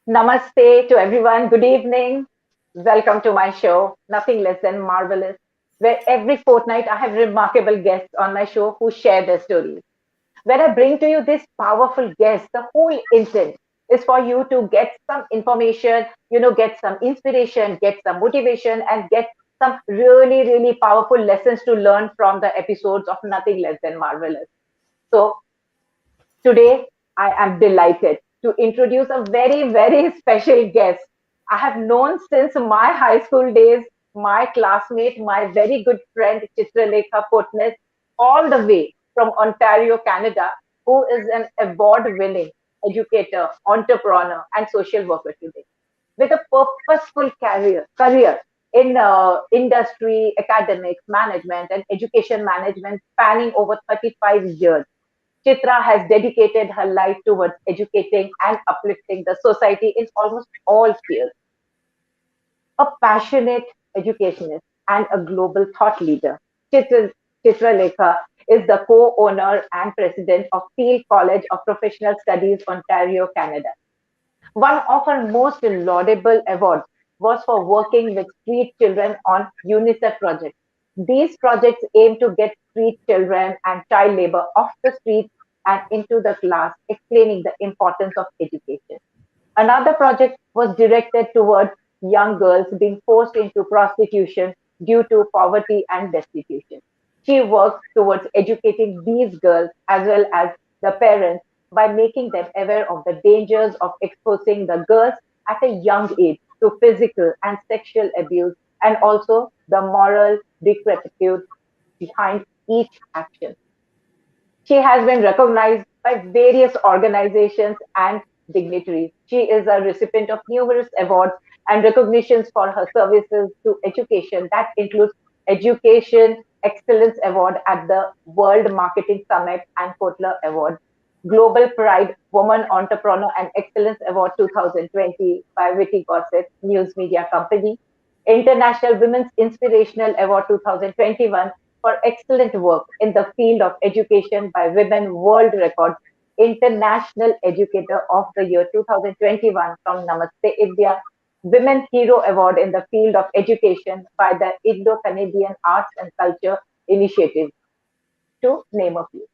Namaste to everyone. Good evening. Welcome to my show, Nothing Less Than Marvelous, where every fortnight I have remarkable guests on my show who share their stories. When I bring to you this powerful guest, the whole intent is for you to get some information, get some inspiration, get some motivation, and get some really, really powerful lessons to learn from the episodes of Nothing Less Than Marvelous. So, today, I am delighted to introduce a very, very special guest. I have known since my high school days, my classmate, my very good friend Chitralekha Potnis, all the way from Ontario, Canada, who is an award winning educator, entrepreneur, and social worker today. With a purposeful career in industry, academics, management, and education management spanning over 35 years. Chitra has dedicated her life towards educating and uplifting the society in almost all spheres. A passionate educationist and a global thought leader, Chitralekha is the co-owner and president of Field College of Professional Studies, Ontario, Canada. One of her most laudable awards was for working with street children on UNICEF projects. These projects aim to get street children and child labor off the streets and into the class, explaining the importance of education. Another project was directed towards young girls being forced into prostitution due to poverty and destitution. She works towards educating these girls as well as the parents by making them aware of the dangers of exposing the girls at a young age to physical and sexual abuse and also the moral decrepitude behind each action. She has been recognized by various organizations and dignitaries. She is a recipient of numerous awards and recognitions for her services to education. That includes Education Excellence Award at the World Marketing Summit and Kotler Award, Global Pride Woman Entrepreneur and Excellence Award 2020 by Witty Gossip News Media Company, International Women's Inspirational Award 2021 for excellent work in the field of education by Women World Records International Educator of the Year 2021 from Namaste India, Women Hero Award in the field of education by the Indo-Canadian Arts and Culture Initiative, to name a few.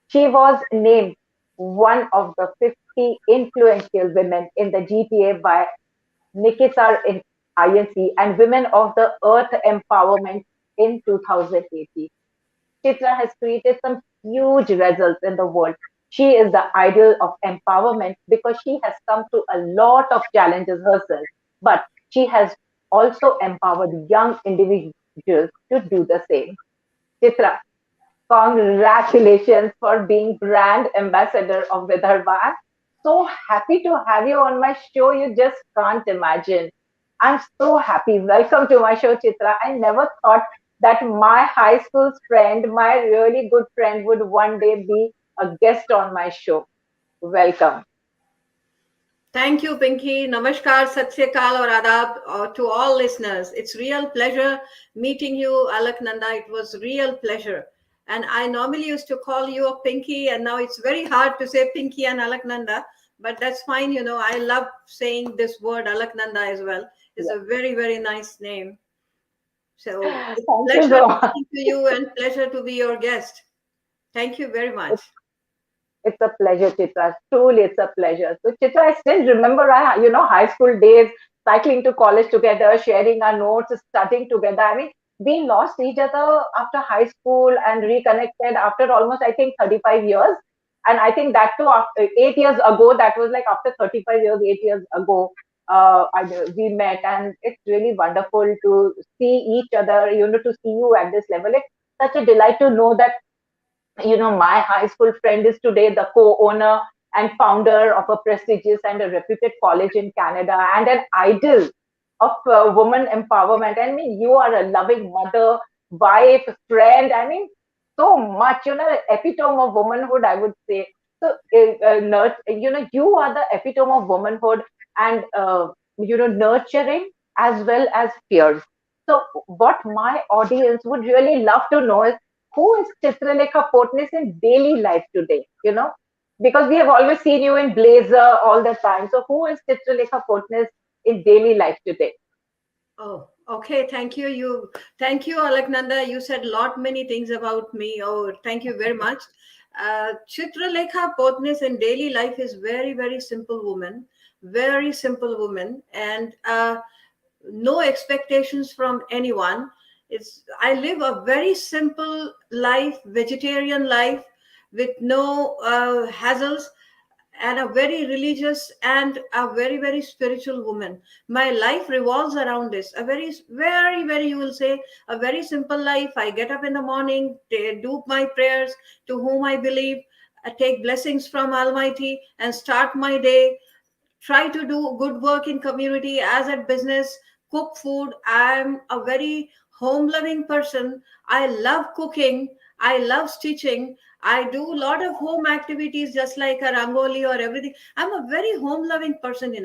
She was named one of the 50 influential women in the GTA by Nikisar in INC and Women of the Earth Empowerment in 2018. Chitra has created some huge results in the world. She is the idol of empowerment because she has come through a lot of challenges herself, but she has also empowered young individuals to do the same. Chitra, congratulations for being brand ambassador of Vidarbha. I'm so happy to have you on my show. You just can't imagine. I'm so happy. Welcome to my show, Chitra. I never thought that my high school friend, my really good friend, would one day be a guest on my show. Welcome. Thank you, Pinky. Namaskar, Sat Sri Akal or Adab to all listeners. It's real pleasure meeting you, Alaknanda. It was real pleasure. And I normally used to call you a Pinky, and now it's very hard to say Pinky and Alaknanda, but that's fine. I love saying this word Alaknanda as well. It's Yeah. a very, very nice name. So it's Thank you pleasure so much. talking to you and pleasure to be your guest. Thank you very much. It's a pleasure, Chitra. Truly, it's a pleasure. So, Chitra, I still remember, high school days, cycling to college together, sharing our notes, studying together. I mean, we lost each other after high school and reconnected after almost, I think, 35 years. And I think that too, after 8 years ago, that was like after 35 years, 8 years ago, we met. And it's really wonderful to see each other, to see you at this level. It's such a delight to know that my high school friend is today the co-owner and founder of a prestigious and a reputed college in Canada and an idol of woman empowerment. I mean, you are a loving mother, wife, friend. I mean, so much, epitome of womanhood, I would say. So, you are the epitome of womanhood and, nurturing as well as fierce. So, what my audience would really love to know is who is Chitralekha Potnis in daily life today? Because we have always seen you in blazer all the time. So who is Chitralekha Potnis in daily life today? Oh, okay. Thank you. Thank you, Alaknanda. You said lot many things about me. Oh, thank you very much. Chitralekha Potnis in daily life is very, very simple woman, very simple woman, and no expectations from anyone. It's I live a very simple life, vegetarian life, with no hassles, and a very religious and a very, very spiritual woman. My life revolves around this. A very, very, very, you will say, a very simple life. I get up in the morning, do my prayers to whom I believe, take blessings from Almighty, and start my day. Try to do good work in community as at business, cook food. I'm a very home loving person. I love cooking, I love stitching. I do a lot of home activities, just like a rangoli or everything. I'm a very home loving person,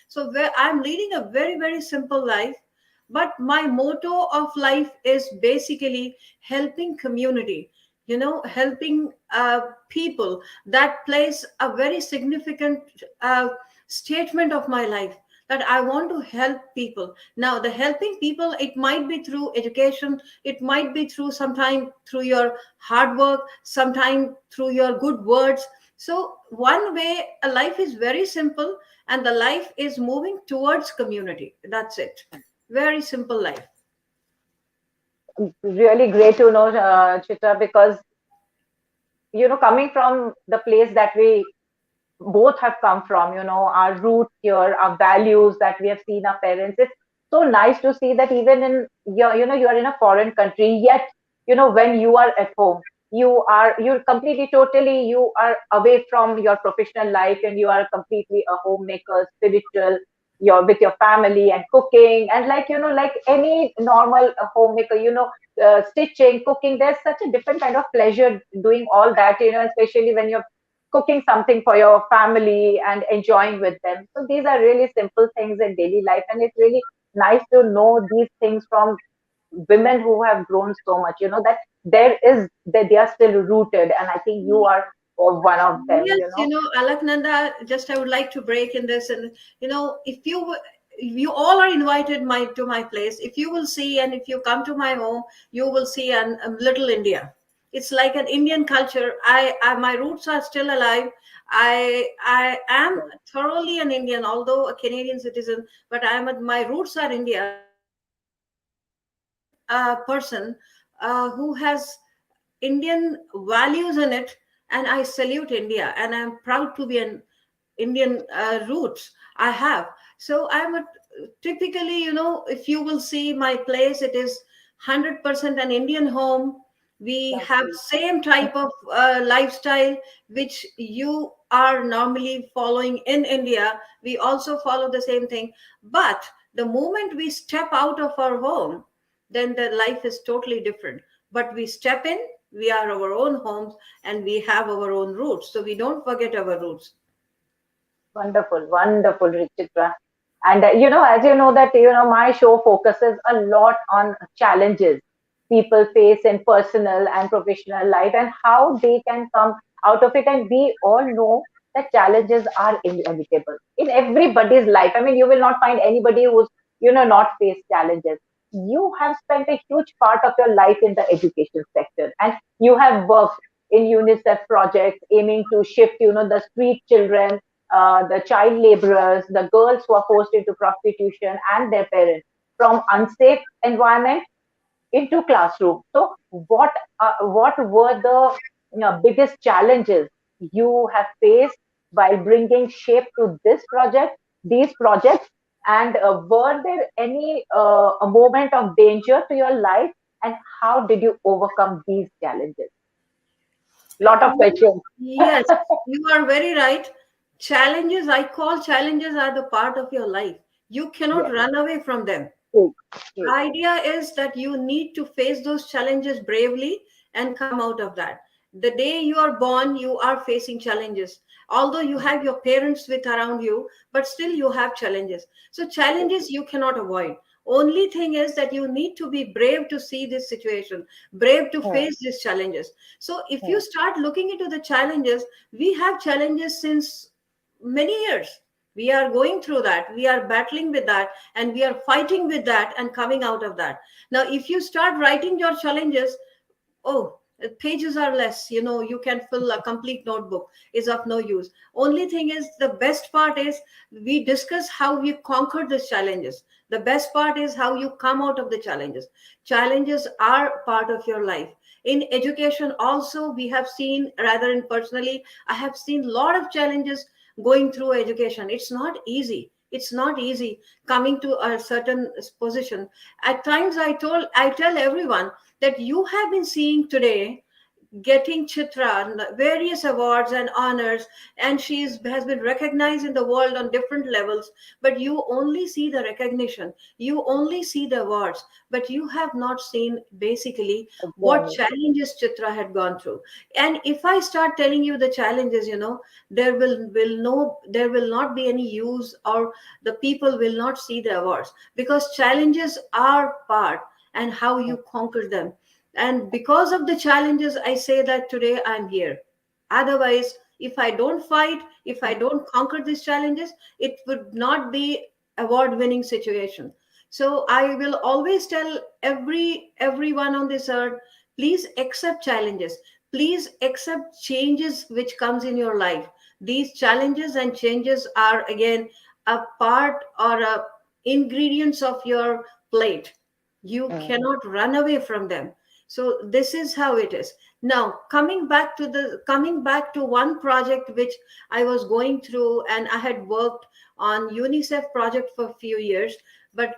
so I'm leading a very, very simple life. But my motto of life is basically helping community, helping people. That plays a very significant statement of my life, that I want to help people. Now, the helping people, it might be through education, it might be through sometime through your hard work, sometime through your good words. So, one way, a life is very simple, and the life is moving towards community. That's it. Very simple life. Really great to know, Chitra, because coming from the place that we both have come from, our roots here, our values that we have seen our parents. It's so nice to see that even in you are in a foreign country, yet, when you are at home, you're completely, totally, you are away from your professional life and you are completely a homemaker, spiritual, you're with your family and cooking. And like, like any normal homemaker, stitching, cooking, there's such a different kind of pleasure doing all that, especially when you're cooking something for your family and enjoying with them. So these are really simple things in daily life, and it's really nice to know these things from women who have grown so much. That there is that they are still rooted, and I think you are one of them. Yes, Alaknanda, just I would like to break in this, and if you all are invited to my place. If you will see, and if you come to my home, you will see a little India. It's like an Indian culture. My roots are still alive. I am thoroughly an Indian, although a Canadian citizen, but my roots are India. I'm a very Indian person who has Indian values in it, and I salute India, and I'm proud to be an Indian roots I have. So typically, if you will see my place, it is 100% an Indian home. We have Exactly. same type of lifestyle which you are normally following in India. We also follow the same thing, but the moment we step out of our home, then the life is totally different. But we step in, we are our own homes, and we have our own roots, so we don't forget our roots. Wonderful, wonderful, Chitra. And as you know that my show focuses a lot on challenges people face in personal and professional life and how they can come out of it. And we all know that challenges are inevitable in everybody's life. I mean, you will not find anybody who's not face challenges. You have spent a huge part of your life in the education sector, and you have worked in UNICEF projects aiming to shift the street children, the child laborers, the girls who are forced into prostitution and their parents from unsafe environment into classroom. So what were the biggest challenges you have faced while bringing shape to these projects, and were there any a moment of danger to your life, and how did you overcome these challenges? Lot of questions. Yes, you are very right. Challenges, I call challenges are the part of your life. You cannot Yes, run away from them. true, true. Idea is that you need to face those challenges bravely and come out of that. The day you are born, you are facing challenges. Although you have your parents with around you, but still you have challenges. So challenges you cannot avoid. Only thing is that you need to be brave to see this situation, brave to mm, face these challenges. So if you mm, start looking into the challenges, we have challenges since many years. We are going through that, we are battling with that, and we are fighting with that and coming out of that. Now if you start writing your challenges, oh, pages are less, you can fill a complete notebook, is of no use. Only thing is, the best part is we discuss how we conquer these challenges. The best part is how you come out of the challenges. Challenges are part of your life. In education also, we have seen, rather in personally, I have seen a lot of challenges going through education. It's not easy. It's not easy coming to a certain position. At times I tell everyone that you have been seeing today getting Chitra various awards and honors, and has been recognized in the world on different levels. But you only see the recognition, you only see the awards, but you have not seen basically what exactly. challenges Chitra had gone through. And if I start telling you the challenges, there will not be any use, or the people will not see the awards, because challenges are part, and how you conquer them. And because of the challenges, I say that today I'm here. Otherwise, if I don't fight, if I don't conquer these challenges, it would not be award winning situation. So I will always tell everyone on this earth, please accept challenges. Please accept changes which comes in your life. These challenges and changes are again a part, or a ingredients of your plate. You Mm, cannot run away from them. So this is how it is. Now coming back to one project which I was going through, and I had worked on UNICEF project for a few years. But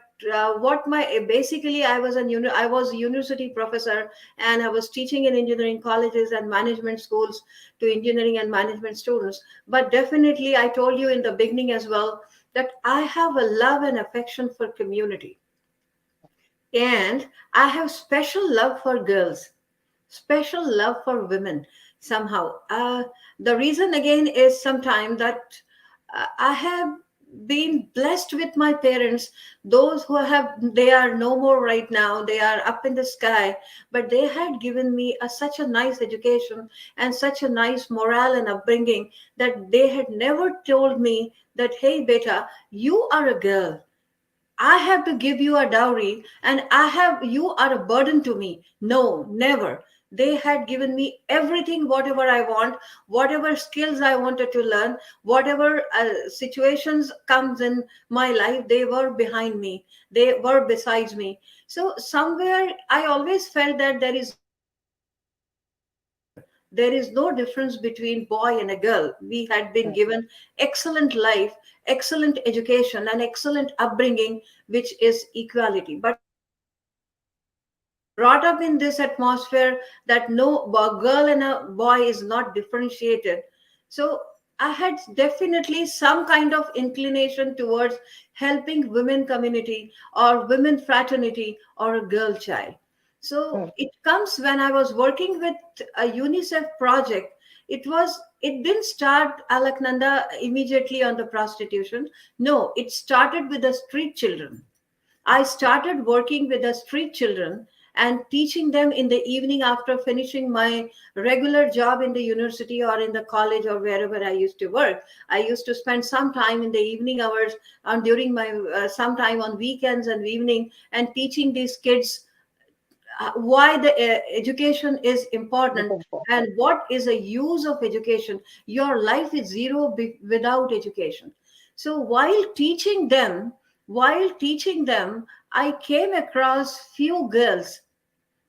what my basically I was a university professor, and I was teaching in engineering colleges and management schools to engineering and management students. But definitely, I told you in the beginning as well, that I have a love and affection for community, and I have special love for girls, special love for women somehow. The reason again is sometime that I have been blessed with my parents. Those who have, they are no more right now, they are up in the sky, but they had given me such a nice education and such a nice morale and upbringing, that they had never told me that, hey beta, you are a girl, I have to give you a dowry, and you are a burden to me. No, never. They had given me everything, whatever I want, whatever skills I wanted to learn, whatever situations comes in my life, they were behind me. They were besides me. So somewhere I always felt that there is no difference between boy and a girl. There is no difference between boy and a girl. We had been mm, given excellent life, excellent education, and excellent upbringing, which is equality. But somehow I was brought up in this atmosphere that no, a girl and a boy is not differentiated. So I had definitely some kind of inclination towards helping women community, or women fraternity, or a girl child. So mm, it comes when I was working with a UNICEF project. It didn't start, Alaknanda, immediately on the prostitution. No, it started with the street children. I started working with the street children and teaching them in the evening after finishing my regular job in the university or in the college or wherever I used to work. I used to spend some time in the evening hours, during my some time on weekends and evening, and teaching these kids why the education is it's important, and important. what is the use of education. Your life is zero without education. So while teaching them, I came across few girls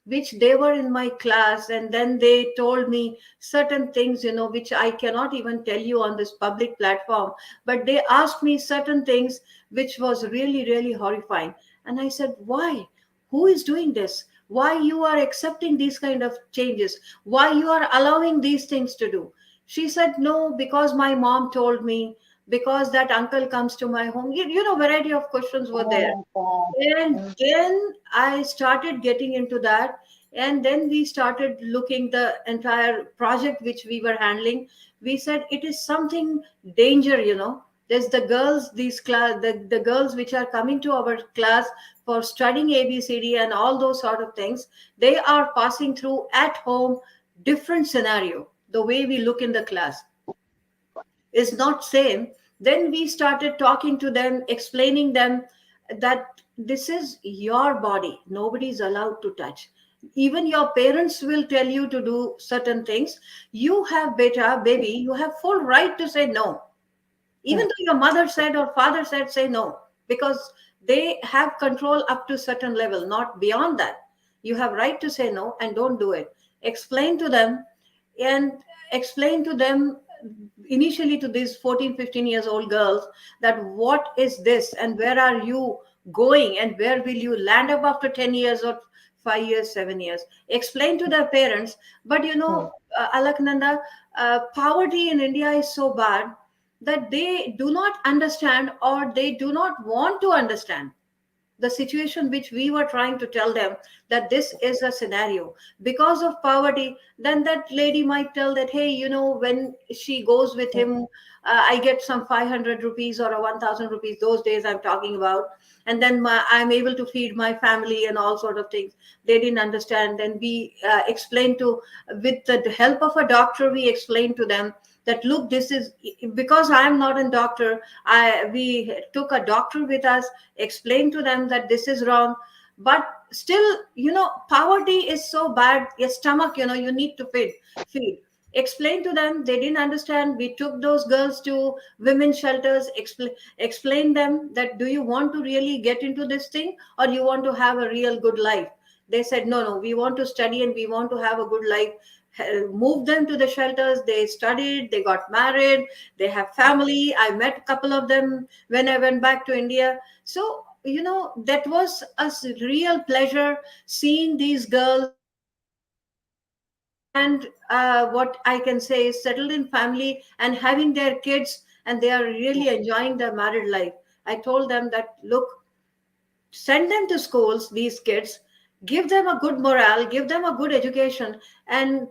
which they were in my class, and then they told me certain things, which I cannot even tell you on this public platform. But they asked me certain things which was really really horrifying. And I said, why? Who is doing this? Why you are accepting these kind of changes? Why you are allowing these things to do? She said, no, because my mom told me, because that uncle comes to my home. Variety of questions were Oh there. my God. And Mm, then I started getting into that. And then we started looking the entire project which we were handling. We said it is something danger. There's the girls, these class, the girls which are coming to our class for studying ABCD and all those sort of things. They are passing through at home different scenario. The way we look in the class is not same. Then we started talking to them, explaining them that this is your body, nobody is allowed to touch. Even your parents will tell you to do certain things. You have, beta baby, you have full right to say no. Even Hmm. though your mother said or father said, say no, because they have control up to certain level, not beyond that. You have right to say no and don't do it. Explain to them, and explain to them initially to these 14, 15 years old girls, that what is this and where are you going and where will you land up after 10 years or 5 years, 7 years. Explain to their parents. But Hmm. Alaknanda, poverty in India is so bad that they do not understand, or they do not want to understand the situation which we were trying to tell them, that this is a scenario because of poverty. Then that lady might tell that, hey, when she goes with Hmm. him, I get some 500 rupees or a 1000 rupees, those days I'm talking about, and then I'm able to feed my family and all sort of things. They didn't understand. Then we explained to, with the help of a doctor, we explained to them that, look, this is, because I am not a doctor, I we took a doctor with us, explain to them that this is wrong. But still, poverty is so bad. Your stomach, you need to feed. Explain to them. They didn't understand. We took those girls to women shelters, explain them that, do you want to really get into this thing, or you want to have a real good life? They said, no, no, we want to study and we want to have a good life. Moved them to the shelters. They studied, they got married, they have family. I met a couple of them when I went back to India. So, that was a real pleasure, seeing these girls and what I can say is settled in family and having their kids, and they are really enjoying their married life. I told them that, look, send them to schools, these kids, give them a good morale, give them a good education, and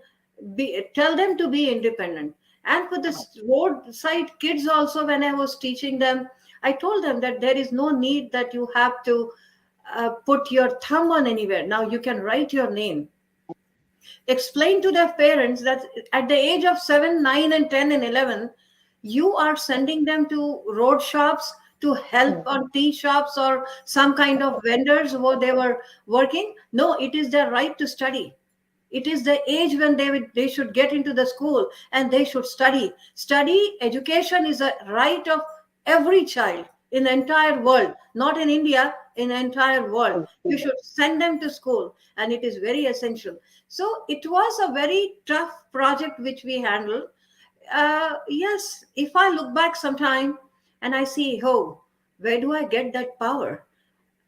tell them to be independent. And for this roadside kids also, when I was teaching them, I told them that there is no need that you have to put your thumb on anywhere. Now you can write your name. Explain to their parents that at the age of 7, 9, and 10 and 11, you are sending them to road shops to help Hmm. on tea shops or some kind of vendors where they were working. No, it is their right to study. It is the age when they should get into the school and they should study. Education is a right of every child in the entire world, not in India, in the entire world. You Okay. should send them to school, and it is very essential. So it was a very tough project which we handled. Yes, if I look back sometime and I see, oh, where do I get that power?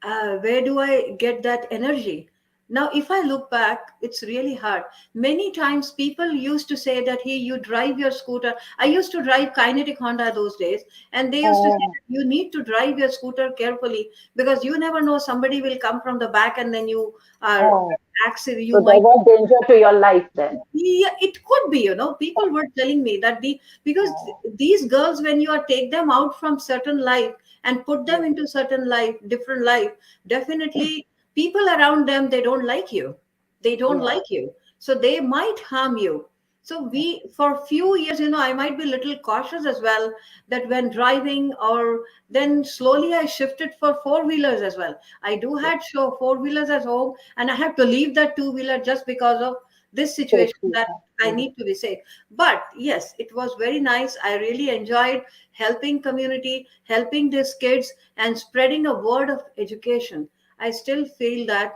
Where do I get that energy? Now, if I look back, it's really hard. Many times people used to say that, hey, you drive your scooter. I used to drive kinetic Honda those days, and they used to say Oh, that you need to drive your scooter carefully because you never know, somebody will come from the back and then you are oh. accident. So You there might, was danger to your life then. yeah, it could be, people were telling me that because Oh, these girls, when you are take them out from certain life and put them yes. into certain life, different life, definitely people around them, they don't like you. They don't Yeah. like you. So they might harm you. So we, for a few years, I might be a little cautious as well, that when driving, or then slowly I shifted for four-wheelers as well. I do Yes. had show four-wheelers at home, and I have to leave that two-wheeler just because of this situation, Safety. that I Mhm. need to be safe. But yes, it was very nice. I really enjoyed helping community, helping these kids, and spreading a word of education. I still feel that,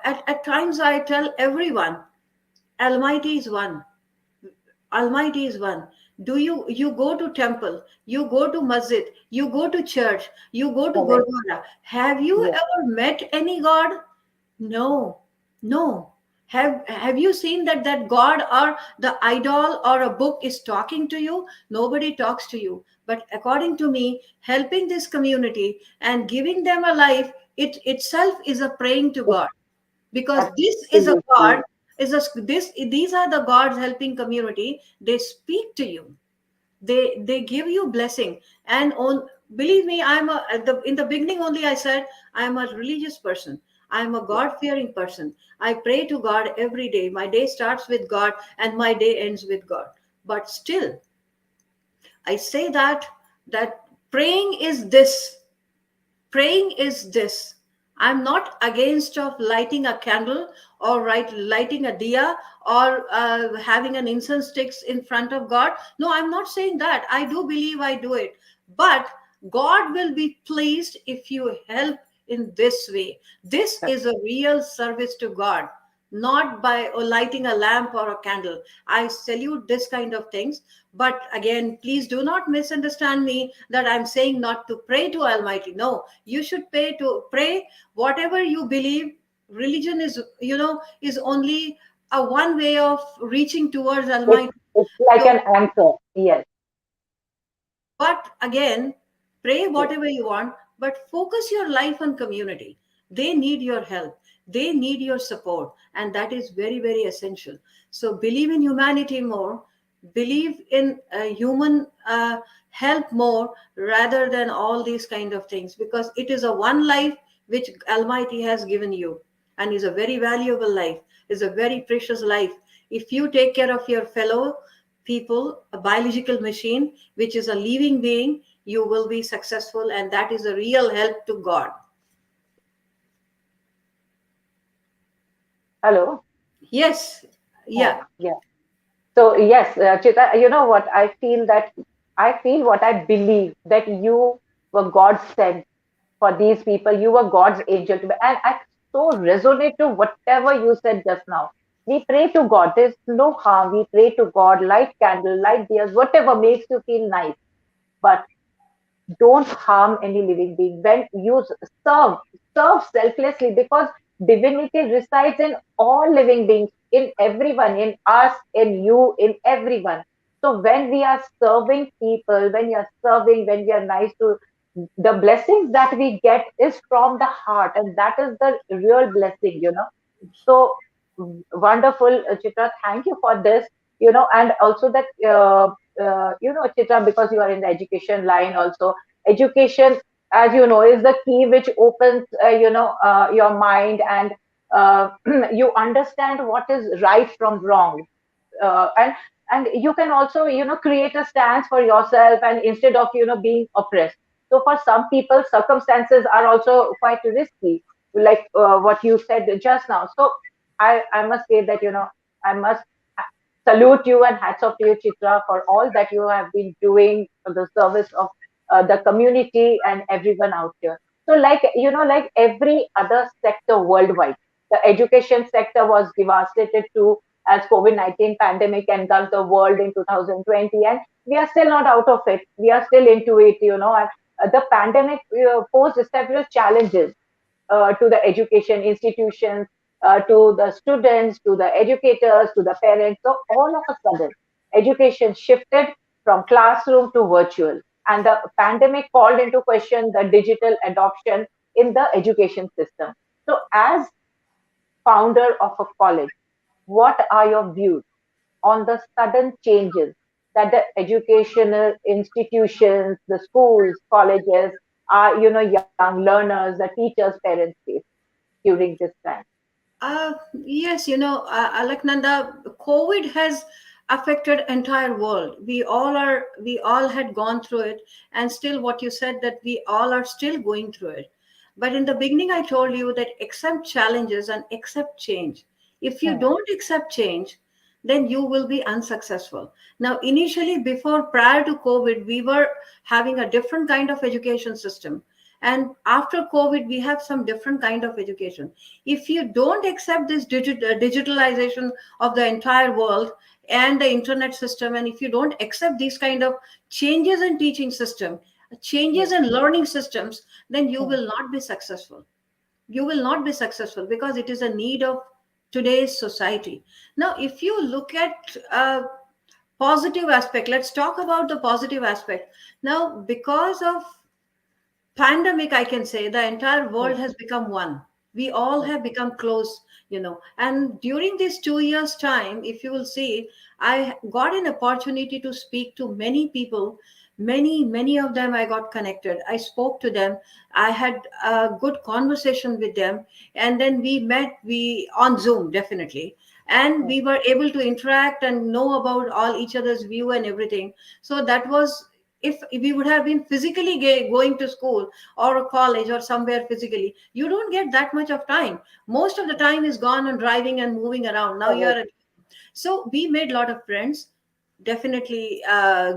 at times I tell everyone, Almighty is one. Almighty is one. Do you go to temple, you go to masjid, you go to church, you go to Correct. gurdwara. Have you Yes. ever met any God? No, no. Have you seen that God or the idol or a book is talking to you? Nobody talks to you. But according to me, helping this community and giving them a life, it itself is a praying to It's God, because this is a absolutely. God, is a this these are the gods helping community. They speak to you. They give you blessing. And on, believe me, in the beginning only I said I am a religious person. I am a yeah. God fearing person. I pray to God every day. My day starts with God and my day ends with God. But still, I say that praying is this. Praying is this. I'm not against of lighting a candle, or lighting a diya, or having an incense sticks in front of God. No, I'm not saying that. I do believe I do it. But God will be pleased if you help in this way. This Correct. is a real service to God, not by lighting a lamp or a candle. I salute this kind of things. But again, please do not misunderstand me that I'm saying not to pray to Almighty. No, you should pray whatever you believe. Religion is, is only a one way of reaching towards It's, Almighty. it's like So, an anchor. Yes. but again, pray Yes. whatever you want, but focus your life on community. They need your help, they need your support, and that is very, very essential. So believe in humanity more, believe in human help more, rather than all these kind of things, because it is a one life which Almighty has given you, and is a very valuable life, is a very precious life. If you take care of your fellow people, a biological machine, which is a living being, you will be successful, and that is a real help to God. Hello. Yes, Yeah. yeah. Yeah. So yes, Chita, you know what? I feel what I believe, that you were God sent for these people. You were God's angel to be, and I so resonate to whatever you said just now. We pray to God. There's no harm. We pray to God. Light candle, light diyas, whatever makes you feel nice. But don't harm any living being. When you serve, serve selflessly, because divinity resides in all living beings, in everyone, in us, in you, in everyone. So when we are serving people, when you are serving, when we are nice to, the blessings that we get is from the heart, and that is the real blessing, so wonderful, Chitra. Thank you for this. And also that, Chitra, because you are in the education line also, education, as you know, is the key which opens, your mind, and you understand what is right from wrong. And you can also, create a stance for yourself, and instead of, being oppressed. So for some people, circumstances are also quite risky, like what you said just now. So I must say that, I must salute you, and hats off to you, Chitra, for all that you have been doing for the service of the community and everyone out here. So, like, like every other sector worldwide, the education sector was devastated too, as COVID-19 pandemic engulfed the world in 2020, and we are still not out of it. We are still into it, and the pandemic posed several challenges to the education institutions, to the students, to the educators, to the parents. So all of a sudden, education shifted from classroom to virtual. And the pandemic called into question the digital adoption in the education system. So, as founder of a college, what are your views on the sudden changes that the educational institutions, the schools, colleges, are, young learners, the teachers, parents face during this time? Yes, Alaknanda, COVID has affected entire world. We all had gone through it, and still, what you said, that we all are still going through it. But in the beginning, I told you that accept challenges and accept change. If you Hmm. don't accept change, then you will be unsuccessful. Now, initially, prior to COVID, we were having a different kind of education system, and after COVID, we have some different kind of education. If you don't accept this digitalization of the entire world and the internet system, and if you don't accept these kind of changes in teaching system, changes Yes. in learning systems, then you Hmm. will not be successful. You will not be successful, because it is a need of today's society. Now, if you look at positive aspect, let's talk about the positive aspect. Now, because of pandemic, I can say the entire Hmm. world has become one. We all Yes. have become close. And during these 2 years time, if you will see, I got an opportunity to speak to many people. Many of them I got connected, I spoke to them, I had a good conversation with them, and then we met, we on Zoom definitely, and we were able to interact and know about all each other's view and everything. So that was, if we would have been physically going to school or a college or somewhere physically, you don't get that much of time. Most of the time is gone on driving and moving around. Now you are Correct. at, so we made a lot of friends, definitely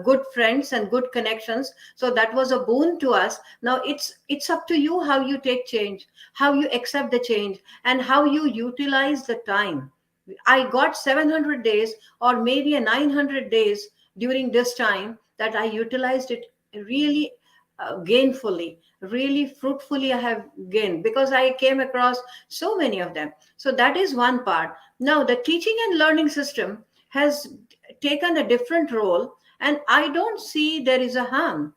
good friends and good connections. So that was a boon to us. Now it's up to you how you take change, how you accept the change, and how you utilize the time. I got 700 days or maybe a 900 days during this time that I utilized it really gainfully, really fruitfully. I have gained because I came across so many of them. So that is one part. Now, the teaching and learning system has taken a different role, and I don't see there is a harm.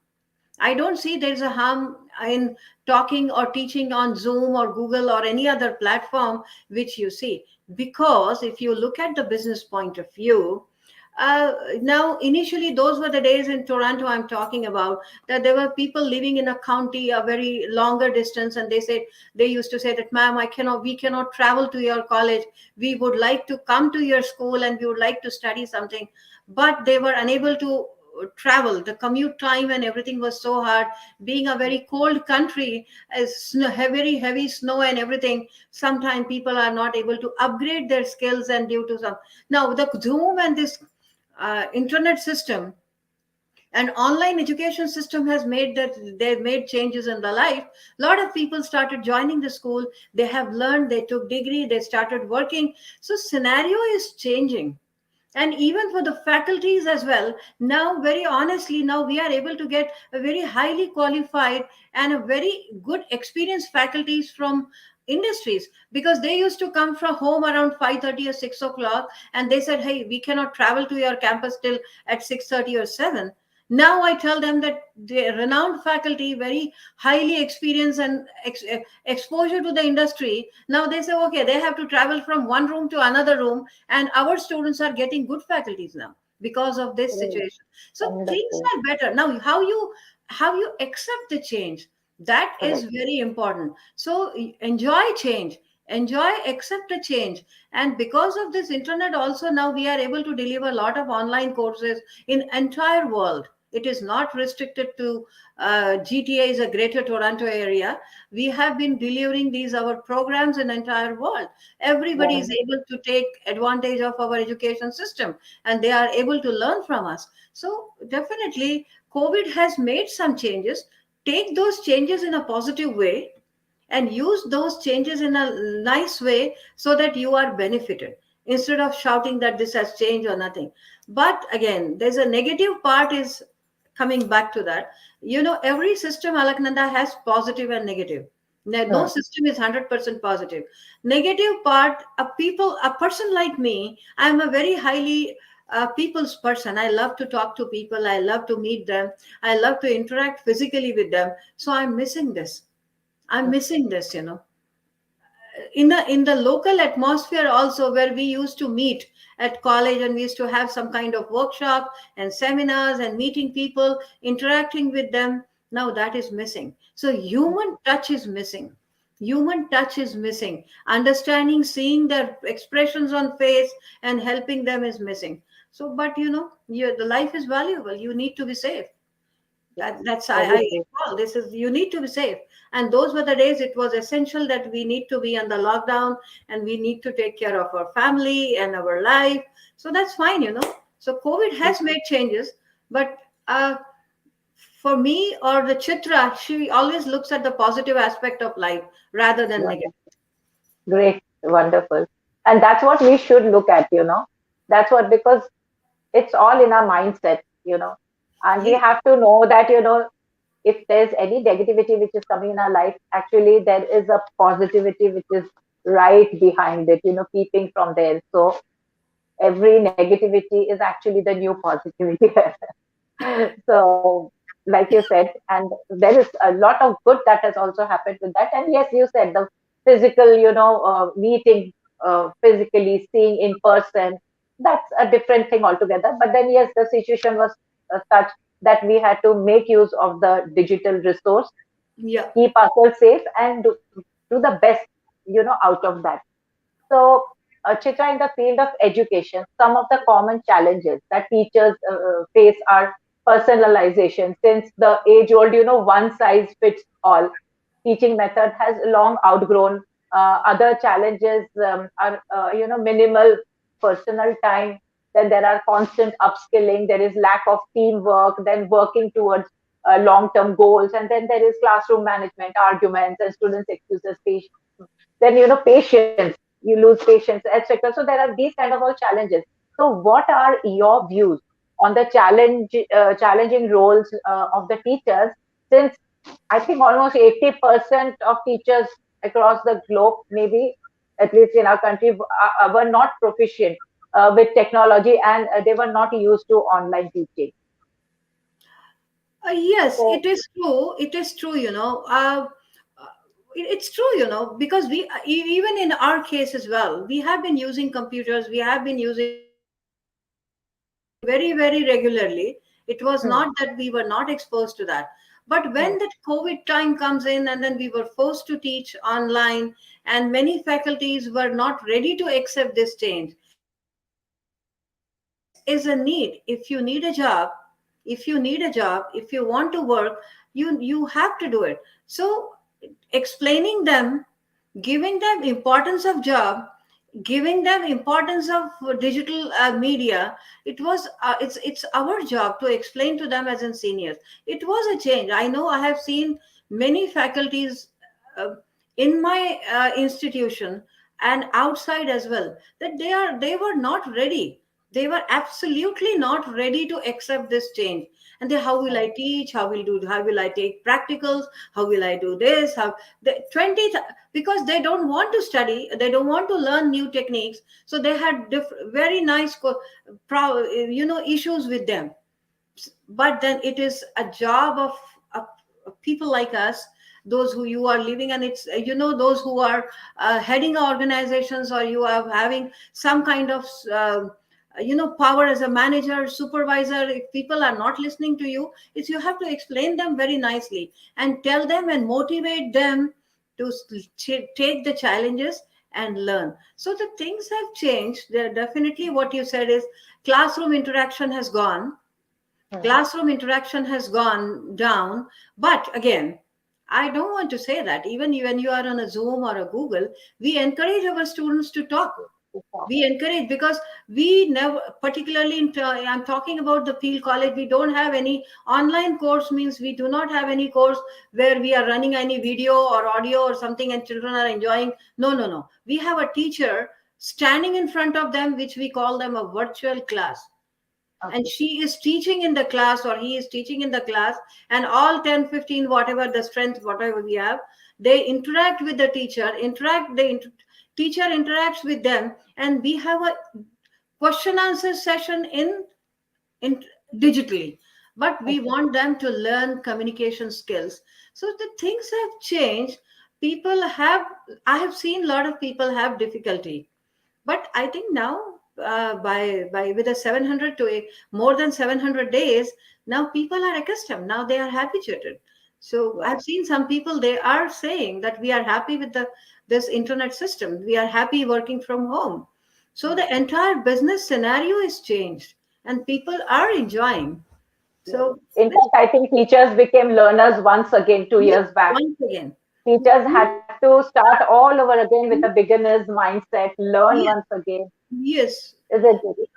I don't see there is a harm in talking or teaching on Zoom or Google or any other platform which you see. Because if you look at the business point of view, now initially those were the days in Toronto I'm talking about, that there were people living in a county a very longer distance, and they used to say that, ma'am, we cannot travel to your college, we would like to come to your school and we would like to study something, but they were unable to travel. The commute time and everything was so hard. Being a very cold country, very heavy snow and everything, sometimes people are not able to upgrade their skills, and due to some, now the Zoom and this internet system and online education system has made that they've made changes in the life. A lot of people started joining the school, they have learned, they took degree, they started working. So scenario is changing, and even for the faculties as well. Now, very honestly, now we are able to get a very highly qualified and a very good experienced faculties from industries, because they used to come from home around 5:30 or 6 o'clock, and they said, hey, we cannot travel to your campus till at 6:30 or 7. Now I tell them that the renowned faculty, very highly experienced and exposure to the industry, now they say, okay, they have to travel from one room to another room, and our students are getting good faculties now because of this Great. situation. So things Wonderful. are better now. How you accept the change, that is Correct. very important. So enjoy change, enjoy, accept the change. And because of this internet also, now we are able to deliver a lot of online courses in entire world. It is not restricted to GTA is a greater Toronto area. We have been delivering these our programs in entire world. Everybody is Wonderful. able to take advantage of our education system, and they are able to learn from us. So definitely COVID has made some changes. Take those changes in a positive way and use those changes in a nice way so that you are benefited, instead of shouting that this has changed or nothing. But again, there's a negative part is coming back to that. Every system, Alaknanda, has positive and negative. No Hmm. system is 100% positive. Negative part, a person like me, I'm a very highly people's person. I love to talk to people, I love to meet them, I love to interact physically with them. So I'm missing this. In the local atmosphere also, where we used to meet at college, and we used to have some kind of workshop and seminars and meeting people, interacting with them, now that is missing. So human touch is missing. Human touch is missing. Understanding, seeing their expressions on face and helping them is missing. So, but the life is valuable, you need to be safe. That's I Very true. well, this is, you need to be safe. And those were the days it was essential that we need to be on the lockdown, and we need to take care of our family and our life. So that's fine. So COVID has made changes, but for me, or the Chitra, she always looks at the positive aspect of life rather than negative. Wonderful. Great. Wonderful. And that's what we should look at. That's what, because it's all in our mindset. And we Ye- have to know that, if there's any negativity which is coming in our life, actually there is a positivity which is right behind it, peeping from there. So every negativity is actually the new positivity. So, like you said, and there is a lot of good that has also happened with that. And yes, you said the physical, meeting. physically, seeing in person. That's a different thing altogether. But then, yes, the situation was such that we had to make use of the digital resource, Yeah. keep ourselves safe, and do the best, out of that. So, Chitra, in the field of education, some of the common challenges that teachers face are personalization. Since the age-old, one size fits all teaching method has long outgrown. Other challenges are, minimal personal time. Then there are constant upskilling. There is lack of teamwork. Then working towards long-term goals, and then there is classroom management, arguments, and students' excuses. Then patience, you lose patience, etc. So there are these kind of all challenges. So what are your views on the challenging roles of the teachers, since I think almost 80% of teachers across the globe, maybe at least in our country, were not proficient with technology, and they were not used to online teaching. Yes, So it is true. It is true, it's true, because even in our case as well, we have been using computers, we have been using very, very regularly. It was hmm, not that we were not exposed to that. But hmm, when that COVID time comes in, and then we were forced to teach online, and many faculties were not ready to accept this change. This is a need. If you need a job, if you want to work, you have to do it. So explaining them, giving them importance of job, giving them importance of digital media, it's our job to explain to them as in seniors. It was a change. I know I have seen many faculties uh, in my institution and outside as well, that they were not ready. They were absolutely not ready to accept this change. And they, how will I teach, how will I take practicals, how will I do this, how the 20, because they don't want to study, they don't want to learn new techniques. So they had very nice issues with them. But then it is a job of people like us, those who you are living, and it's those who are heading organizations, or you are having some kind of power as a manager, supervisor. If people are not listening to you, it's you have to explain them very nicely and tell them and motivate them to take the challenges and learn. So the things have changed. There definitely, what you said is, classroom interaction has gone, hmm, classroom interaction has gone down. But again, I don't want to say that. Even when you are on a Zoom or a Google, we encourage our students to talk. We encourage, because we never, particularly I'm talking about the Peel College, we don't have any online course. Means we do not have any course where we are running any video or audio or something and children are enjoying. No, no, no, we have a teacher standing in front of them, which we call them a virtual class, and okay, she is teaching in the class, or he is teaching in the class, and all 10, 15, whatever the strength, whatever we have, they interact with the teacher, teacher interacts with them, and we have a question answer session in digitally. But we okay, want them to learn communication skills. So the things have changed. People have, I have seen a lot of people have difficulty. But I think now, by with a 700 to more than 700 days, now people are accustomed, now they are habituated. So yeah, I've seen some people, they are saying that we are happy with the this internet system, we are happy working from home. So the hmm, entire business scenario is changed, and people are enjoying. yes. So In fact, I think teachers became learners once again two yes, years back. once again. Teachers had to start all over again with a beginner's mindset, learn Yes, once again, yes. isn't it?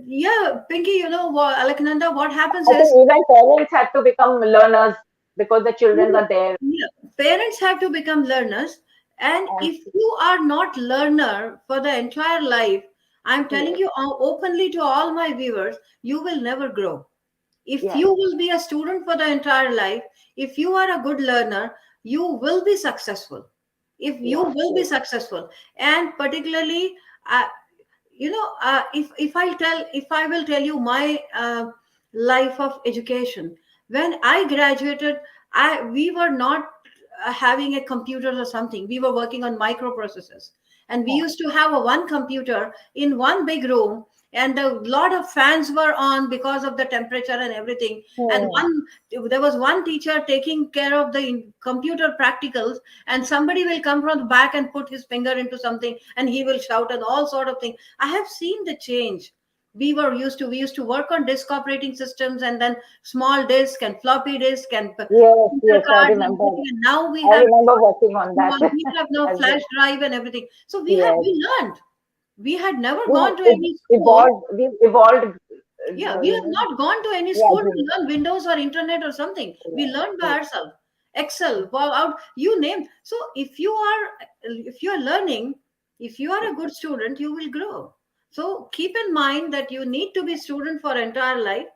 Yeah, Pinky, what, Alaknanda, what happens I think is, even parents had to become learners because the children yeah, were there. yeah, parents have to become learners. And And if you are not learner for the entire life, I'm telling yes, you openly to all my viewers, you will never grow. If yes, you will be a student for the entire life, if you are a good learner, you will be successful. If you yeah, will be true. successful, and particularly, uh, if I will tell you my life of education, when I graduated, we were not having a computer or something, we were working on microprocessors. and we used to have a one computer in one big room, and a lot of fans were on because of the temperature and everything. And Hmm. there was one teacher taking care of the computer practicals, and somebody will come from the back and put his finger into something, and he will shout and all sort of things. I have seen the change. We used to work on disk operating systems, and then small disk and floppy disk and Yes, computer yes, I cards and remember. everything. And now we I have remember working on that we have no as flash well. drive and everything. So Yes, we learned. We had never we gone to any school. we've evolved, Yeah, we have not gone to any school to gradually. learn Windows or internet or something. We Yeah, learned by yeah, ourselves. Excel, wow, out, you name. So if you are learning, if you are a good student, you will grow. So keep in mind that you need to be student for entire life,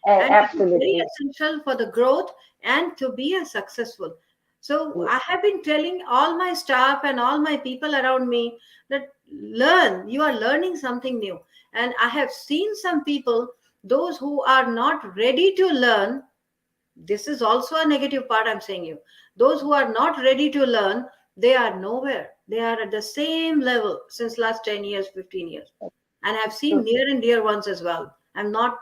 and it is very absolutely. essential for the growth and to be a successful. So Yeah. I have been telling all my staff and all my people around me that learn, you are learning something new. And I have seen some people, those who are not ready to learn, this is also a negative part I'm saying you. Those who are not ready to learn, they are nowhere. They are at the same level since last 10 years, 15 years. And I've seen True. near and dear ones as well. I'm not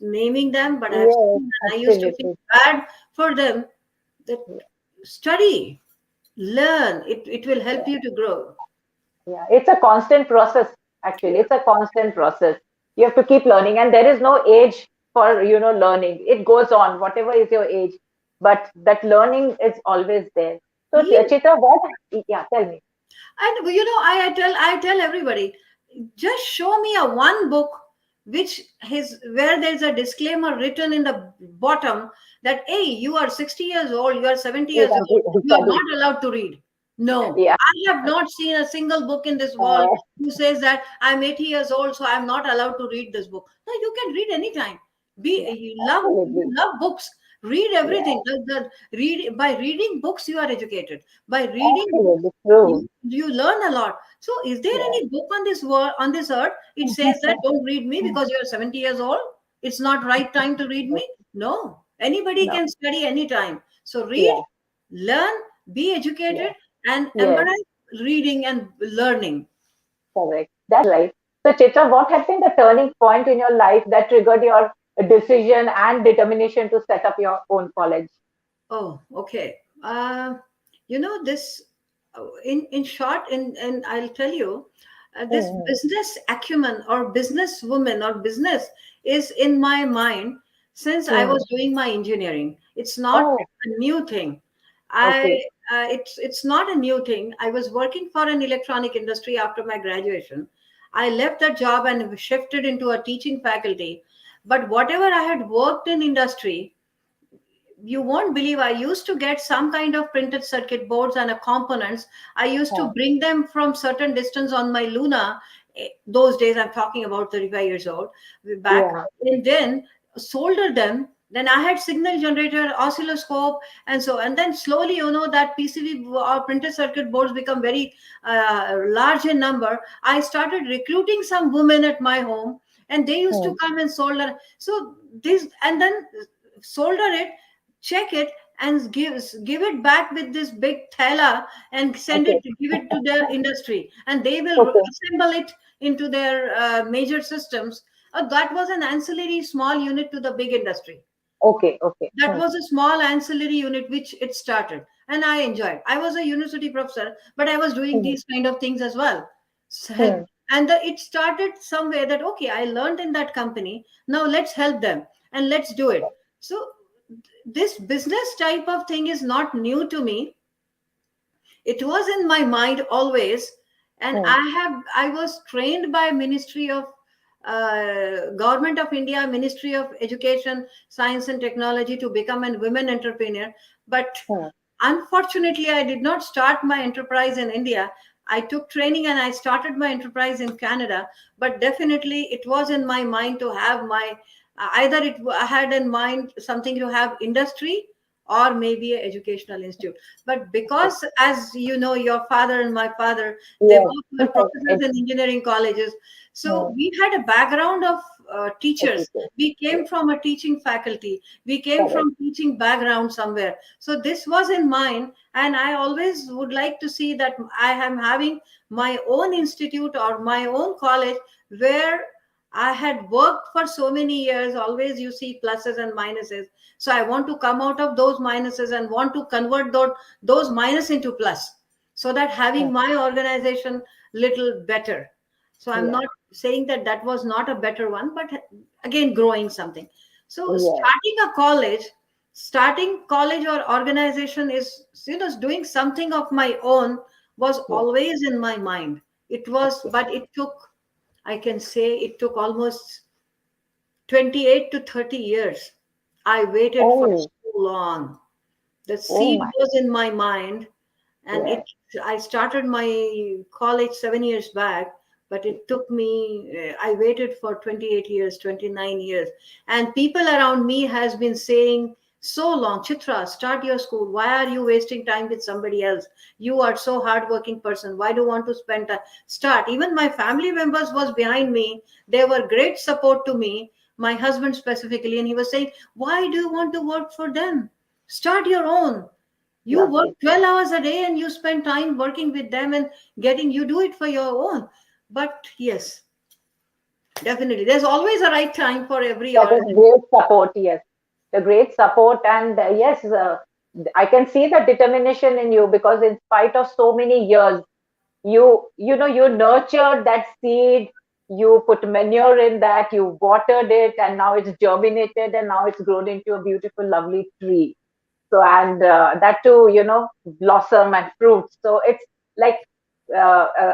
naming them, but I have Yes, seen, and I used to feel absolutely. bad for them. That Yeah, study, learn, it will help yeah, you to grow. yeah. It's a constant process, actually. It's a constant process. You have to keep learning, and there is no age for, learning. It goes on, whatever is your age, but that learning is always there. So, Yes. Chitra, what? Yeah, tell me. And I tell everybody, just show me a one book which is where there's a disclaimer written in the bottom that hey, you are 60 years old, you are 70 You years can old, you are study. not allowed to read. No, Yeah. I have not seen a single book in this world Uh, who says that I'm 80 years old, so I'm not allowed to read this book. No, you can read anytime. Be yeah, you absolutely. love books. Read Yeah, everything. Read by reading books you are educated. By reading books absolutely true. you learn a lot. So is there Yeah. any book on this world, on this earth, it says that don't read me because you're 70 years old, it's not right time to read me? No, anybody No. can study anytime. So read, Yeah. learn, be educated, Yeah. and Yes. embrace reading and learning. Correct. That's right. So, Chitra, what has been the turning point in your life that triggered your decision and determination to set up your own college? Oh, okay. This, in short, and I'll tell you, this Mm. business acumen or business woman or business is in my mind since I Mm. was doing my engineering. It's not Oh, a new thing. I okay. It's not a new thing. I was working for an electronic industry after my graduation. I left that job and shifted into a teaching faculty. But whatever I had worked in industry, you won't believe, I used to get some kind of printed circuit boards and components. I used to Oh, bring them from certain distance on my Luna. Those days, I'm talking about 35 years old back, yeah. and then solder them. Then I had signal generator, oscilloscope, and then slowly, that PCB or printed circuit boards become very large in number. I started recruiting some women at my home, and they used to Mm. come and solder. So this, and then solder it, check it, and give it back with this big thela and Okay. give it to their industry, and they will Okay. assemble it into their major systems. That was an ancillary small unit to the big industry. Okay. Okay. That Mm. was a small ancillary unit which it started, and I enjoyed. I was a university professor, but I was doing Mm. these kind of things as well. So, Mm. and it started somewhere that okay, I learned in that company, now let's help them and let's do it. So this business type of thing is not new to me. It was in my mind always. And Mm. I was trained by Ministry of Government of India, Ministry of Education, Science and Technology, to become a women entrepreneur. But Mm. unfortunately, I did not start my enterprise in India. I took training and I started my enterprise in Canada. But definitely it was in my mind to have my either it I had in mind something to have industry, or maybe an educational institute. But because, as you know, your father and my father, they Yes. both were professors in engineering colleges. So Hmm. we had a background of teachers. Education. We came Yes. from a teaching faculty. We came Correct. from teaching background somewhere. So this was in mind, and I always would like to see that I am having my own institute or my own college where I had worked for so many years. Always you see pluses and minuses. So I want to come out of those minuses and want to convert those minus into plus, so that having Hmm. my organization little better. So I'm Yes. not saying that that was not a better one, but again, growing something. So Yes. starting college or organization is, doing something of my own was Yes. always in my mind. It was, Okay. but it took, I can say it took almost 28 to 30 years. I waited for Oh. so long. The Oh seed my. was in my mind, and Yes. it I started my college 7 years back, but it took me, I waited for 28 years, 29 years. And people around me has been saying so long, Chitra, start your school. Why are you wasting time with somebody else? You are so hardworking person. Why do you want to spend time? Start. Even my family members was behind me. They were great support to me, my husband specifically, and he was saying, why do you want to work for them? Start your own. You work Lovely. 12 hours a day and you spend time working with them and you do it for your own. But yes, definitely. There's always a right time for every That is organization. great support. Yes. The great support. And yes, I can see the determination in you because in spite of so many years, you nurtured that seed, you put manure in that, you watered it, and now it's germinated and now it's grown into a beautiful lovely tree. So and that too, blossom and fruits. So it's like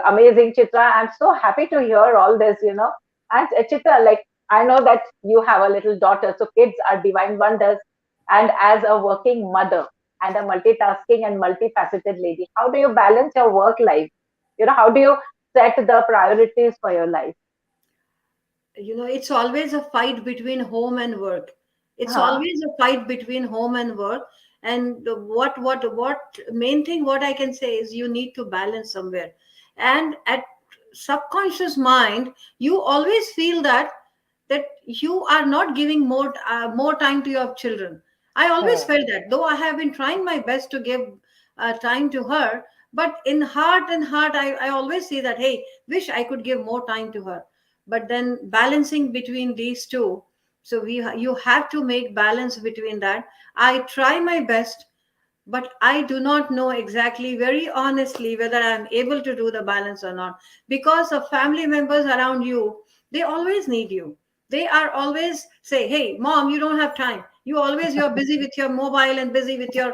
amazing, Chitra. I'm so happy to hear all this. And Chitra, like, I know that you have a little daughter, so kids are divine wonders. And as a working mother and a multitasking and multifaceted lady, how do you balance your work life? How do you set the priorities for your life? It's always a fight between home and work. It's Huh. always a fight between home and work. And what main thing what I can say is you need to balance somewhere. And at subconscious mind, you always feel that you are not giving more time to your children. I always Hmm. felt that, though I have been trying my best to give time to her, but in heart, I always see that, hey, wish I could give more time to her. But then balancing between these two, so you have to make balance between that. I try my best, but I do not know exactly, very honestly, whether I'm able to do the balance or not, because of family members around you. They always need you. They are always say, hey mom, you don't have time, you're busy with your mobile and busy with your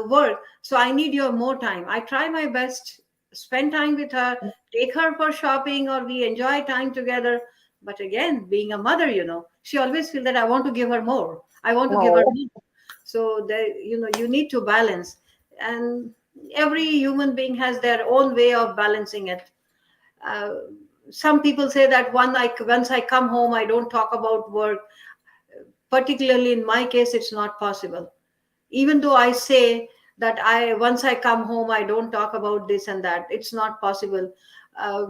work, so I need your more time. I try my best, spend time with her, take her for shopping, or we enjoy time together. But again, being a mother, she always feel that I want to give her more, I want to give her No. more. So you need to balance. And every human being has their own way of balancing it. uh, some people say that once I come home, I don't talk about work. Particularly in my case, it's not possible. Even though I say that I once I come home, I don't talk about this and that, it's not possible. uh,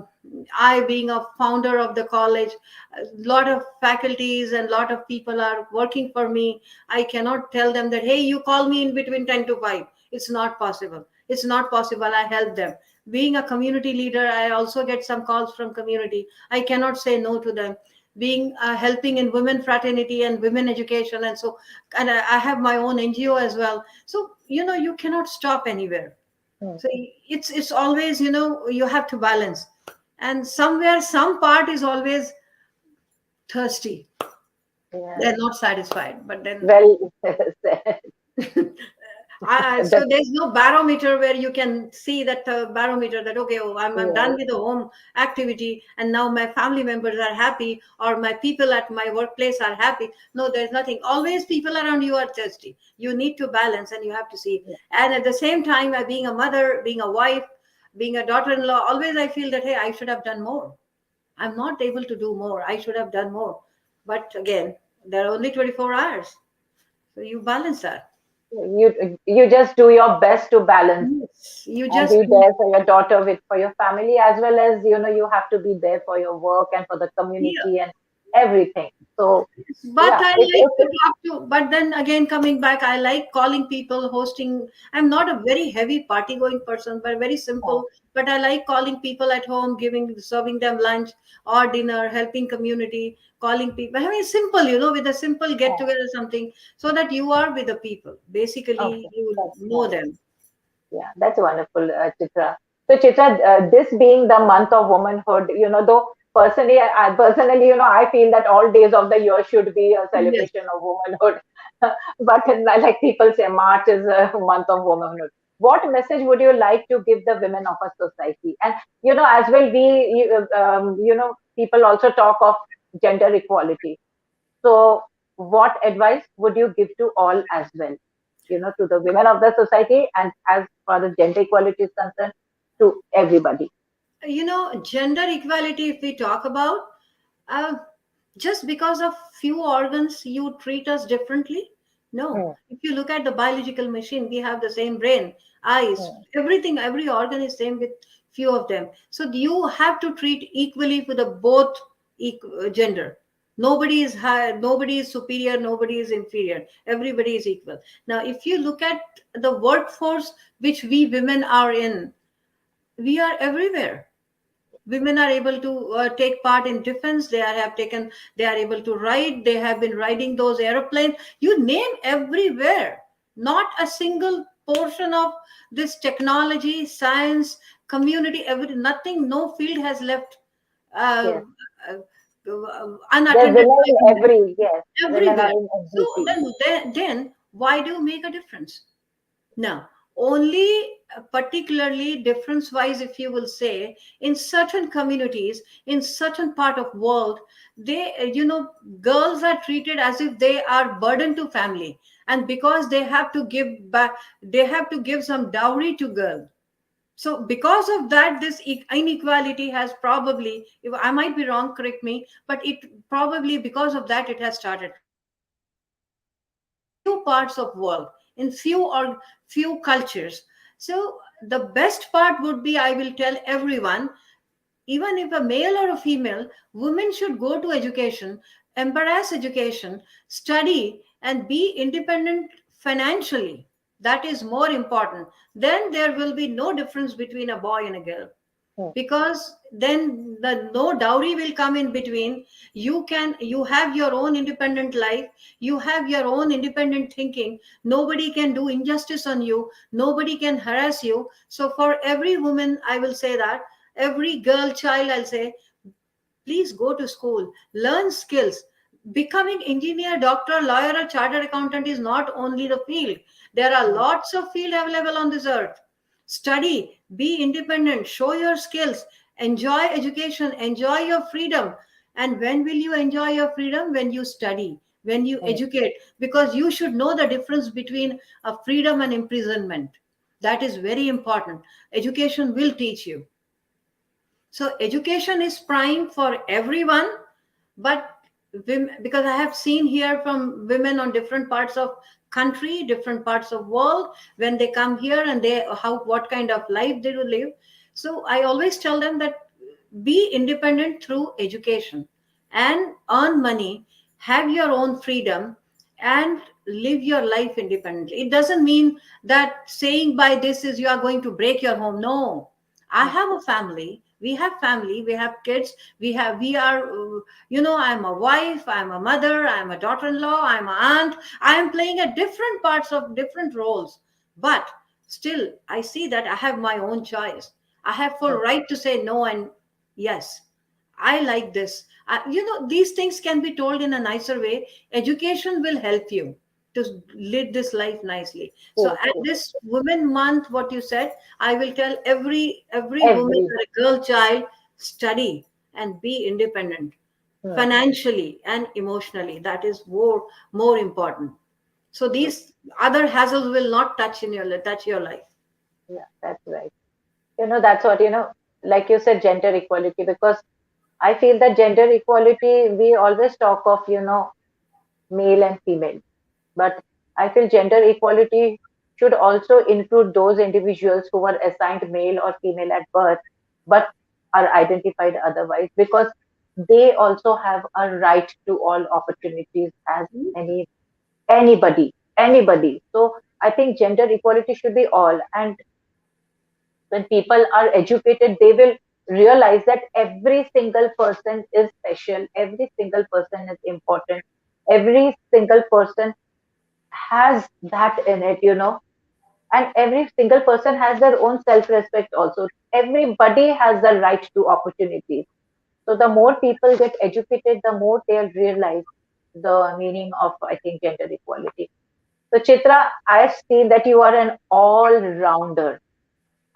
I, being a founder of the college, a lot of faculties and lot of people are working for me. I cannot tell them that, hey, you call me in between 10 to 5. It's not possible. It's not possible. I help them. Being a community leader, I also get some calls from community. I cannot say no to them. Being helping in women fraternity and women education, and so, and I have my own NGO as well. So you cannot stop anywhere. Hmm. So it's always, you have to balance. And somewhere some part is always thirsty. They're Yes. not satisfied, but then Well said. so That- there's no barometer where you can see that barometer that, okay, oh, I'm done yes. with the home activity and now my family members are happy, or my people at my workplace are happy. No, there's nothing. Always people around you are thirsty. You need to balance and you have to see. And at the same time, being a mother, being a wife, being a daughter-in-law, always I feel that, hey, I should have done more. I'm not able to do more. I should have done more. But again, there are only 24 hours. So you balance that. You just do your best to balance Yes, you and just be there for your daughter, with for your family, as well as you have to be there for your work and for the yeah. community and everything. So But yeah, I like it's to talk to, but then again, coming back, I like calling people, hosting. I'm not a very heavy party going person, but very simple. But I like calling people at home, serving them lunch or dinner, helping community, calling people. I mean, simple, with a simple get together, something, so that you are with the people. Basically, okay. you That's know nice. them. Yeah, that's wonderful, Chitra. So, Chitra, this being the month of womanhood, though personally, I feel that all days of the year should be a Yes. celebration of womanhood. But like people say, March is a month of womanhood. What message would you like to give the women of a society? And as well, people also talk of gender equality. So, what advice would you give to all as well? To the women of the society, and as far as gender equality is concerned, to everybody. Gender equality, if we talk about, uh, just because of few organs you treat us differently. No, Hmm, if you look at the biological machine, we have the same brain, eyes, hmm, everything, every organ is same with few of them. So you have to treat equally for the both gender. Nobody is high, nobody is superior, nobody is inferior, everybody is equal. Now if you look at the workforce which we women are in, we are everywhere. Women are able to take part in defense. They are able to ride, they have been riding those airplanes, you name, everywhere. Not a single portion of this technology, science, community, nothing, no field has left uh, yes, uh, there's unattended women by in women. every, yes, women are Everywhere. in So every field. then why do you make a difference? Now, only particularly difference wise, if you will say, in certain communities, in certain part of world, they, girls are treated as if they are burden to family, and because they have to give back, they have to give some dowry to girl. So because of that, this inequality has probably, if I might be wrong, correct me, but it probably because of that it has started. However, in few parts of world, in few cultures. So the best part would be, I will tell everyone, even if a male or a female, women should go to education, embrace education, study, and be independent financially. That is more important. Then there will be no difference between a boy and a girl, Hmm, because then the no dowry will come in between. You have your own independent life, you have your own independent thinking. Nobody can do injustice on you, nobody can harass you. So for every woman, I will say that, every girl child, I'll say, please go to school, learn skills. Becoming engineer, doctor, lawyer, or chartered accountant is not only the field. There are hmm, lots of field available on this earth. Study, be independent, show your skills, enjoy education, enjoy your freedom. And when will you enjoy your freedom? When you study, when you hmm, educate, because you should know the difference between a freedom and imprisonment. That is very important. Education will teach you. So education is prime for everyone, but because I have seen here from women on different parts of country, different parts of world, when they come here and they how what kind of life they will live. So I always tell them that be independent through education and earn money, have your own freedom, and live your life independently. It doesn't mean that saying by this is you are going to break your home. No, I hmm, have a family. We have family. We have kids. We are, I'm a wife. I'm a mother. I'm a daughter in law. I'm an aunt. I am playing at different parts of different roles. But still, I see that I have my own choice. I have full hmm, right to say no and yes. I like this. These things can be told in a nicer way. Education will help you to live this life nicely. So true, at true. this Women Month, what you said, I will tell every woman Every, or a girl child, study and be independent hmm, financially and emotionally. That is more important. So true. these other hassles will not touch your life. Yeah, that's right. That's what, like you said, gender equality, because I feel that gender equality, we always talk of, male and female. But I feel gender equality should also include those individuals who were assigned male or female at birth, but are identified otherwise, because they also have a right to all opportunities as anybody. So I think gender equality should be all. And when people are educated, they will realize that every single person is special, every single person is important, every single person has that in it. And every single person has their own self-respect also. Everybody has the right to opportunities. So the more people get educated, the more they'll realize the meaning of, I think, gender equality. So Chitra, I've seen that you are an all-rounder,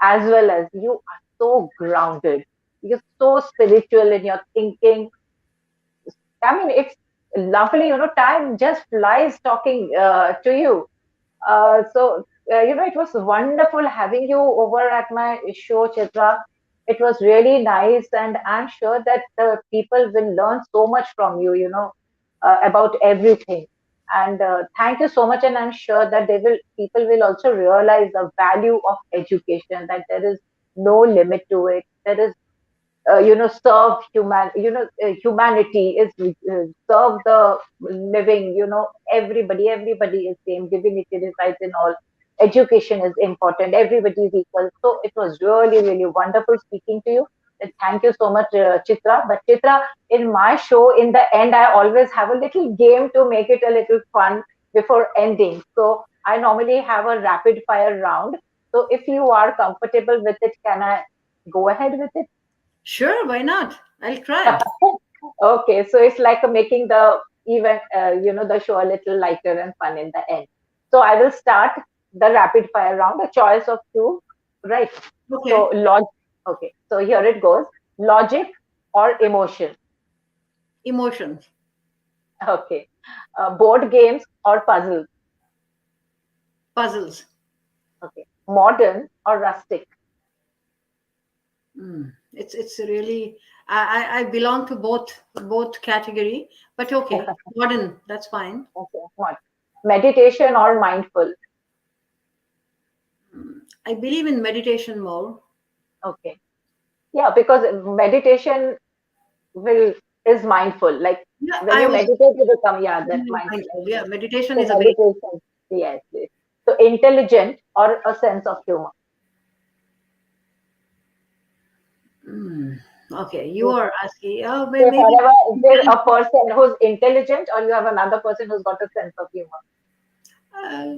as well as you are so grounded. You're so spiritual in your thinking. I mean, it's lovely. Time just flies talking to you. So, it was wonderful having you over at my show, Chitra. It was really nice, and I'm sure that people will learn so much from you, about everything. And thank you so much. And I'm sure that people will also realize the value of education, that there is no limit to it. There is serve humanity is serve the living. Everybody is same. Divinity resides in all. Education is important. Everybody is equal. So it was really, really wonderful speaking to you. And thank you so much, Chitra. But Chitra, in my show, in the end, I always have a little game to make it a little fun before ending. So I normally have a rapid fire round. So if you are comfortable with it, can I go ahead with it? Sure, why not? I'll try. Okay, so it's like making the event, the show a little lighter and fun in the end. So I will start the rapid fire round, a choice of two, right? So Okay. okay, so here it goes. Logic or emotion? Emotions. Okay. Board games or puzzles? Puzzles. Okay. Modern or rustic? It's really I belong to both category, but okay, modern, that's fine. Okay. What? Meditation or mindful? I believe in meditation more. Okay. Yeah, because meditation will is mindful. Like Yeah, when I you was meditate, you become, yeah, that mindfulness. mindful. Yeah, meditation So is a base. meditation, yes, yes. So intelligent or a sense of humor. Okay, you So are asking. Oh, maybe forever, is there a person who's intelligent, or you have another person who's got a sense of humor? uh,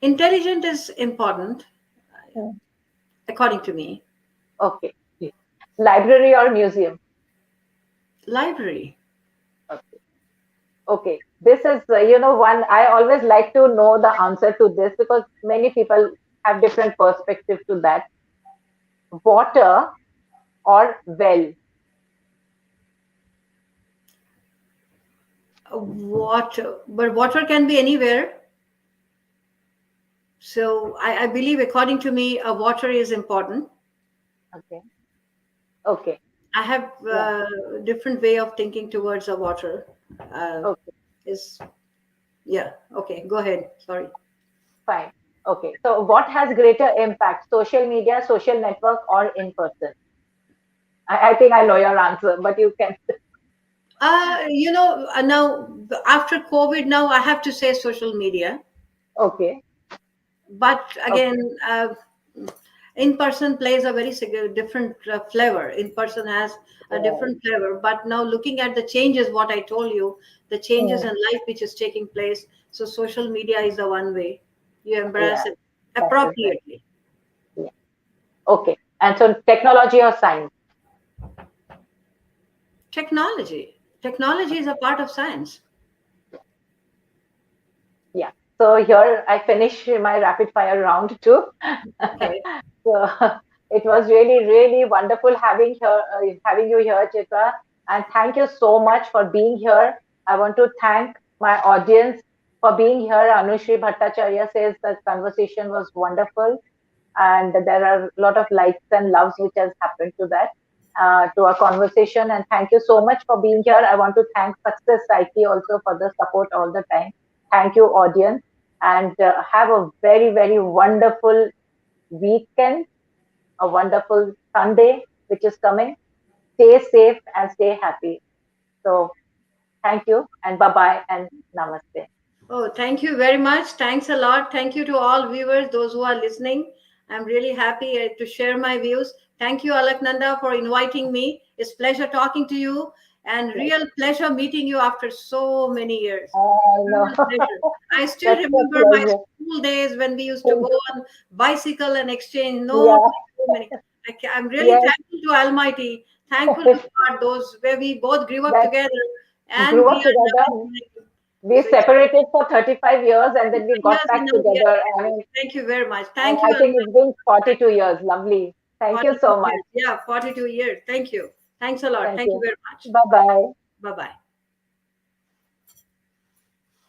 intelligent is important Hmm. according to me. Okay. Library or museum? Library. Okay. Okay. This is, one I always like to know the answer to this, because many people have different perspective to that. Water or well? Water, but water can be anywhere. So I believe, according to me, water is important. Okay. Okay. I have Yeah. different way of thinking towards a water. Uh, Okay. is Yeah. Okay. Go ahead. Sorry. Fine. Okay. So what has greater impact? Social media, social network, or in person? I think I know your answer, but you can. Now after COVID, now I have to say social media. Okay. But again, Okay. in person plays a very different flavor. In person has a Right. different flavor. But now looking at the changes, what I told you, the changes Mm, in life which is taking place. So social media is the one way you yeah, embrace it that is right. appropriately. Yeah. Okay. And so technology or science? Technology is a part of science. Yeah. So here I finish my rapid fire round too. Okay. So it was really, really wonderful having you here, Chitra. And thank you so much for being here. I want to thank my audience for being here. Anushri Bhattacharya says the conversation was wonderful, and there are a lot of likes and loves which has happened to that, to our conversation. And thank you so much for being here. I want to thank Success Psyche also for the support all the time. Thank you, audience. and have a very, very wonderful weekend, a wonderful Sunday, which is coming. Stay safe and stay happy. So, thank you, and bye bye, and namaste. Oh, thank you very much. Thanks a lot. Thank you to all viewers, those who are listening. I'm really happy to share my views. Thank you, Alaknanda, for inviting me. It's pleasure talking to you and real pleasure meeting you after so many years. I know. Real pleasure. I still That's a remember my pleasure. school days when we used to go on bicycle and exchange Yeah, notes. So many. I'm really yes. thankful to Almighty, thankful to God, those where we both grew up That together and grew we up are now together. enjoying. We So it's separated for 35 years and then we got years back and now we are together. I together. mean, Thank you very much. and Thank you, I think Alma. it's been 42 years. Lovely. Thank you 42 so much. years. Yeah, 42 years. Thank you. Thanks a lot. Thank Thank you you. very much. Bye bye. Bye bye.